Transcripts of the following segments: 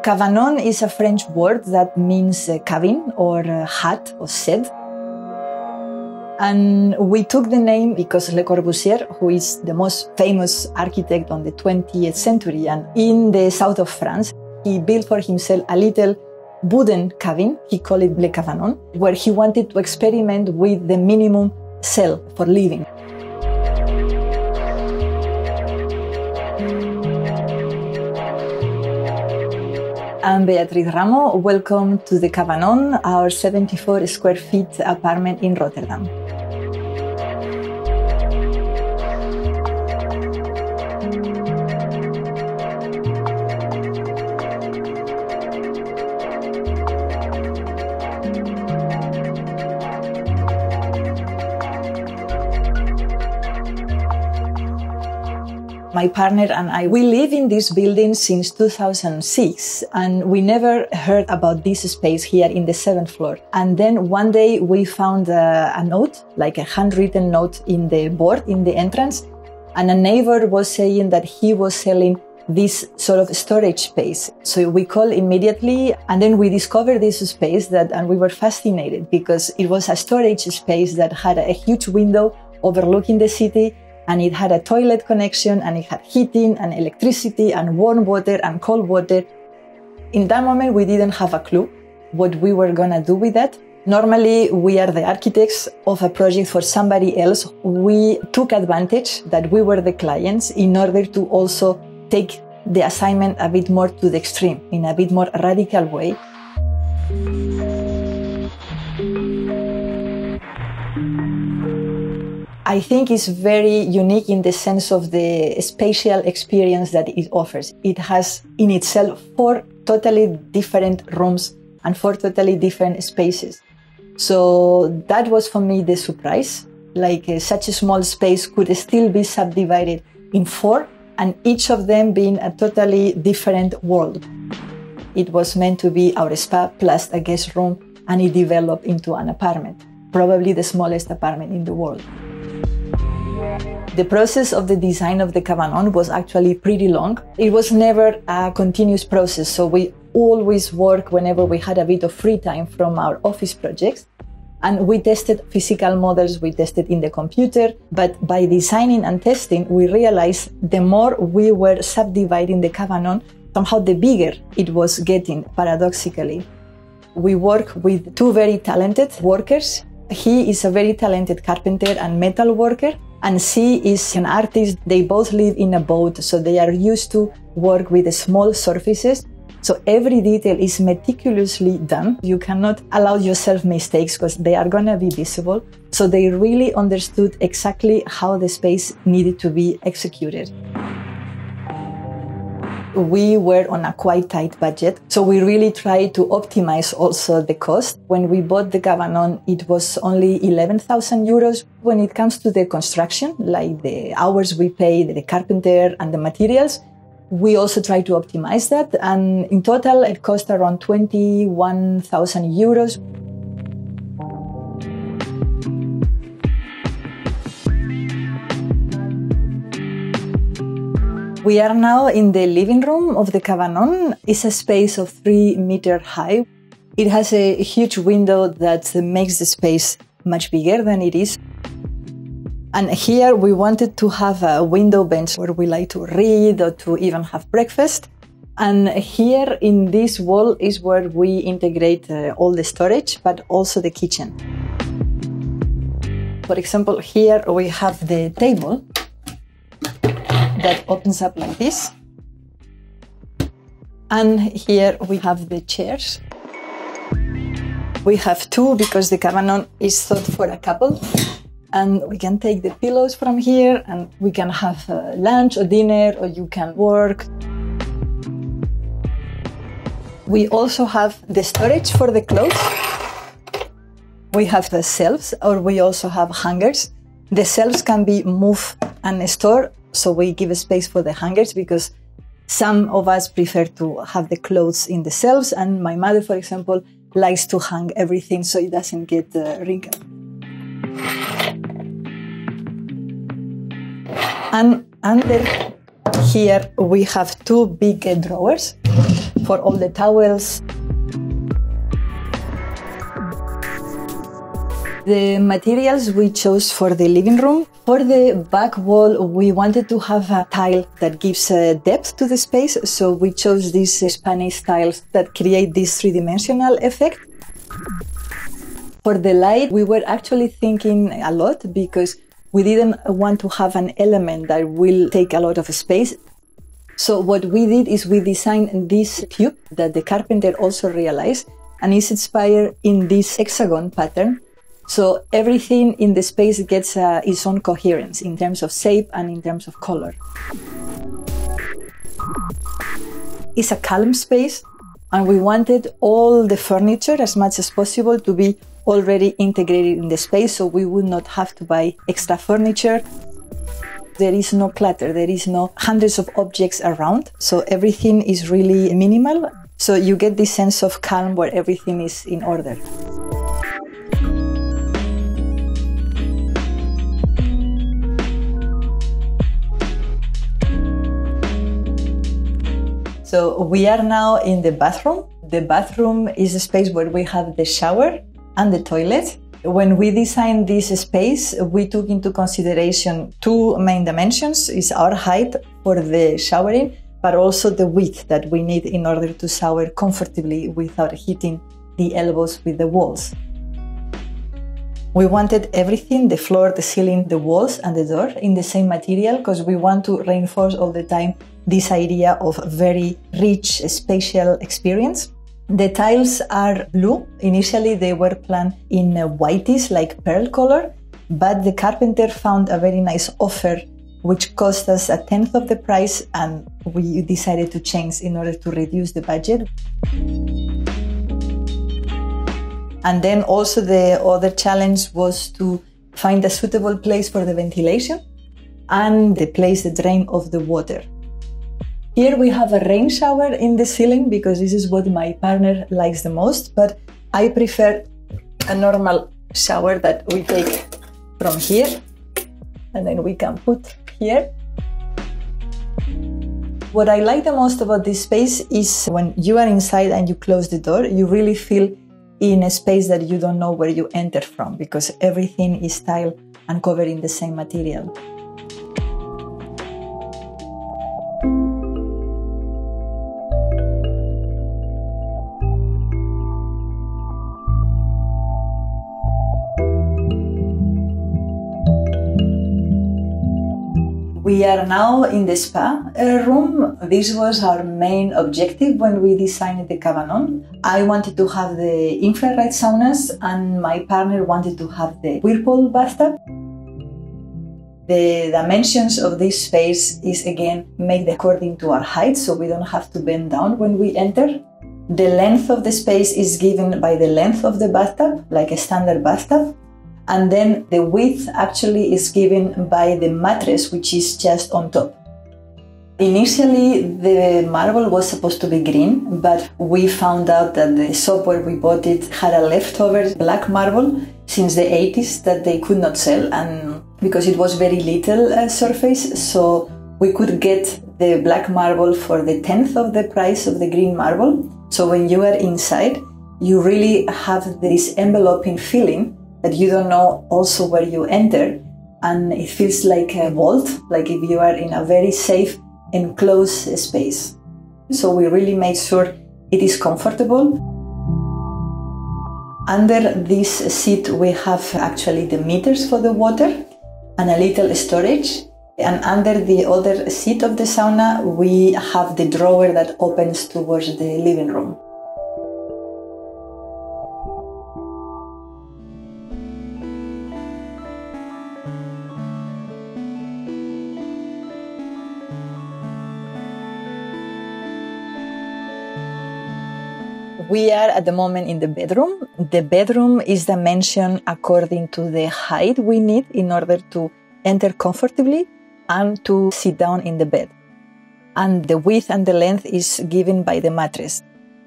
Cabanon is a French word that means cabin or hut or shed. And we took the name because Le Corbusier, who is the most famous architect on the 20th century and in the south of France, he built for himself a little wooden cabin, he called it Le Cabanon, where he wanted to experiment with the minimum cell for living. I'm Beatriz Ramo. Welcome to the Cabanon, our 74 square feet apartment in Rotterdam. My partner and I, we live in this building since 2006, and we never heard about this space here in the 7th floor. And then one day we found a note, like a handwritten note in the board in the entrance, and a neighbor was saying that he was selling this sort of storage space. So we called immediately, and then we discovered this space and we were fascinated because it was a storage space that had a huge window overlooking the city. And it had a toilet connection, and it had heating and electricity and warm water and cold water. In that moment, we didn't have a clue what we were going to do with that. Normally, we are the architects of a project for somebody else. We took advantage that we were the clients in order to also take the assignment a bit more to the extreme, in a bit more radical way. I think it's very unique in the sense of the spatial experience that it offers. It has in itself 4 totally different rooms and 4 totally different spaces. So that was for me the surprise. Like such a small space could still be subdivided in 4 and each of them being a totally different world. It was meant to be our spa plus a guest room, and it developed into an apartment, probably the smallest apartment in the world. The process of the design of the Cabanon was actually pretty long. It was never a continuous process, so we always work whenever we had a bit of free time from our office projects. And we tested physical models, we tested in the computer, but by designing and testing, we realized the more we were subdividing the Cabanon, somehow the bigger it was getting, paradoxically. We work with 2 very talented workers. He is a very talented carpenter and metal worker, and she is an artist. They both live in a boat, so they are used to work with small surfaces. So every detail is meticulously done. You cannot allow yourself mistakes because they are going to be visible. So they really understood exactly how the space needed to be executed. We were on a quite tight budget, so we really tried to optimize also the cost. When we bought the Cabanon, it was only 11,000 euros. When it comes to the construction, like the hours we paid, the carpenter and the materials, we also try to optimize that. And in total, it cost around 21,000 euros. We are now in the living room of the Cabanon. It's a space of 3 meters high. It has a huge window that makes the space much bigger than it is. And here we wanted to have a window bench where we like to read or to even have breakfast. And here in this wall is where we integrate all the storage, but also the kitchen. For example, here we have the table that opens up like this. And here we have the chairs. We have 2 because the Cabanon is thought for a couple. And we can take the pillows from here and we can have lunch or dinner, or you can work. We also have the storage for the clothes. We have the shelves, or we also have hangers. The shelves can be moved and stored. So we give a space for the hangers because some of us prefer to have the clothes in the shelves, and my mother, for example, likes to hang everything so it doesn't get wrinkled. And under here we have 2 big drawers for all the towels. The materials we chose for the living room. For the back wall, we wanted to have a tile that gives depth to the space, so we chose these Spanish tiles that create this three-dimensional effect. For the light, we were actually thinking a lot because we didn't want to have an element that will take a lot of space. So what we did is we designed this tube that the carpenter also realized, and is inspired in this hexagon pattern. So everything in the space gets its own coherence in terms of shape and in terms of color. It's a calm space, and we wanted all the furniture as much as possible to be already integrated in the space, so we would not have to buy extra furniture. There is no clutter, there is no hundreds of objects around, so everything is really minimal. So you get this sense of calm where everything is in order. So we are now in the bathroom. The bathroom is a space where we have the shower and the toilet. When we designed this space, we took into consideration two main dimensions: is our height for the showering, but also the width that we need in order to shower comfortably without hitting the elbows with the walls. We wanted everything, the floor, the ceiling, the walls and the door, in the same material, because we want to reinforce all the time this idea of very rich spatial experience. The tiles are blue. Initially they were planned in whitish, like pearl color, but the carpenter found a very nice offer which cost us 1/10 of the price, and we decided to change in order to reduce the budget. And then also the other challenge was to find a suitable place for the ventilation and the place, the drain of the water. Here we have a rain shower in the ceiling because this is what my partner likes the most, but I prefer a normal shower that we take from here and then we can put here. What I like the most about this space is when you are inside and you close the door, you really feel in a space that you don't know where you enter from, because everything is tiled and covered in the same material. We are now in the spa room. This was our main objective when we designed the Cabanon. I wanted to have the infrared saunas and my partner wanted to have the whirlpool bathtub. The dimensions of this space is again made according to our height, so we don't have to bend down when we enter. The length of the space is given by the length of the bathtub, like a standard bathtub. And then the width actually is given by the mattress, which is just on top. Initially, the marble was supposed to be green, but we found out that the shop where we bought it had a leftover black marble since the 80s that they could not sell, and because it was very little surface, so we could get the black marble for the 1/10 of the price of the green marble. So when you are inside, you really have this enveloping feeling that you don't know also where you enter, and it feels like a vault, like if you are in a very safe enclosed space. So we really made sure it is comfortable. Under this seat we have actually the meters for the water and a little storage, and under the other seat of the sauna we have the drawer that opens towards the living room. We are at the moment in the bedroom. The bedroom is dimensioned according to the height we need in order to enter comfortably and to sit down in the bed. And the width and the length is given by the mattress.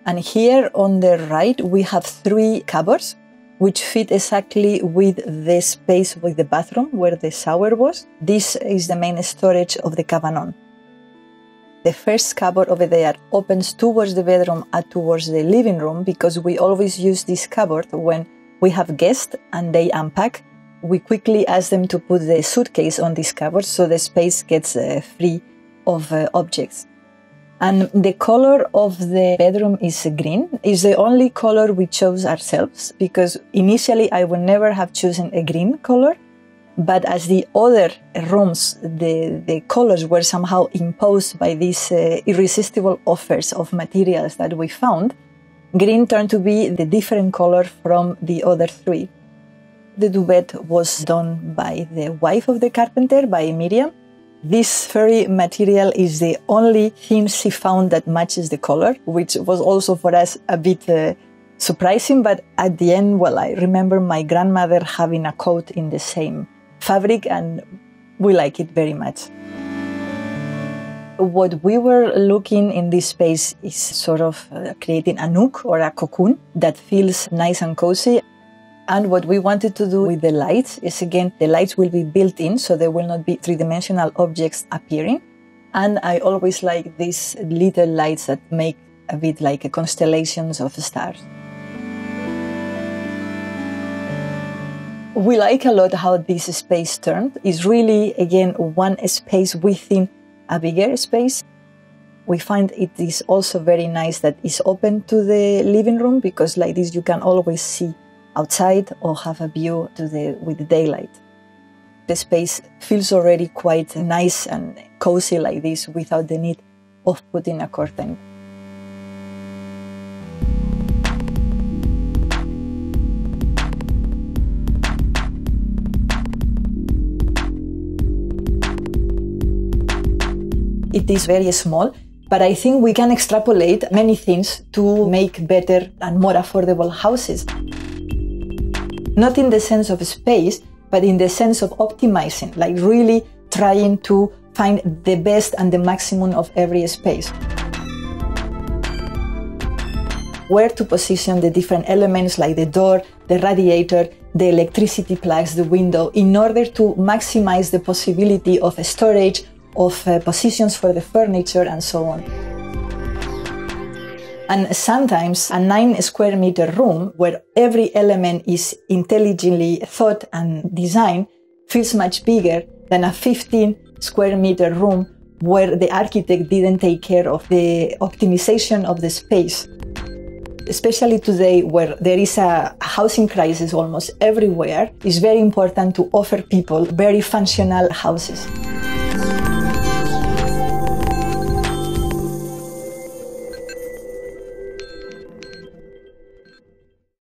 And here on the right, we have 3 cupboards, which fit exactly with the space with the bathroom where the shower was. This is the main storage of the Cabanon. the first cupboard over there opens towards the bedroom and towards the living room, because we always use this cupboard when we have guests and they unpack. We quickly ask them to put the suitcase on this cupboard so the space gets free of objects. And the color of the bedroom is green. It's the only color we chose ourselves, because initially I would never have chosen a green color. But as the other rooms, the colors were somehow imposed by these irresistible offers of materials that we found, green turned to be the different color from the other three. The duvet was done by the wife of the carpenter, by Miriam. This furry material is the only thing she found that matches the color, which was also for us a bit surprising. But at the end, well, I remember my grandmother having a coat in the same fabric, and we like it very much. What we were looking in this space is sort of creating a nook or a cocoon that feels nice and cozy. And what we wanted to do with the lights is, again, the lights will be built in, so there will not be three-dimensional objects appearing. And I always like these little lights that make a bit like constellations of stars. We like a lot how this space turned. It's really, again, one space within a bigger space. We find it is also very nice that it's open to the living room, because like this you can always see outside or have a view with the daylight. The space feels already quite nice and cozy like this without the need of putting a curtain. It is very small, but I think we can extrapolate many things to make better and more affordable houses. Not in the sense of space, but in the sense of optimizing, like really trying to find the best and the maximum of every space. Where to position the different elements like the door, the radiator, the electricity plugs, the window, in order to maximize the possibility of storage, of positions for the furniture, and so on. And sometimes a 9 square meter room where every element is intelligently thought and designed feels much bigger than a 15 square meter room where the architect didn't take care of the optimization of the space. Especially today, where there is a housing crisis almost everywhere, it's very important to offer people very functional houses.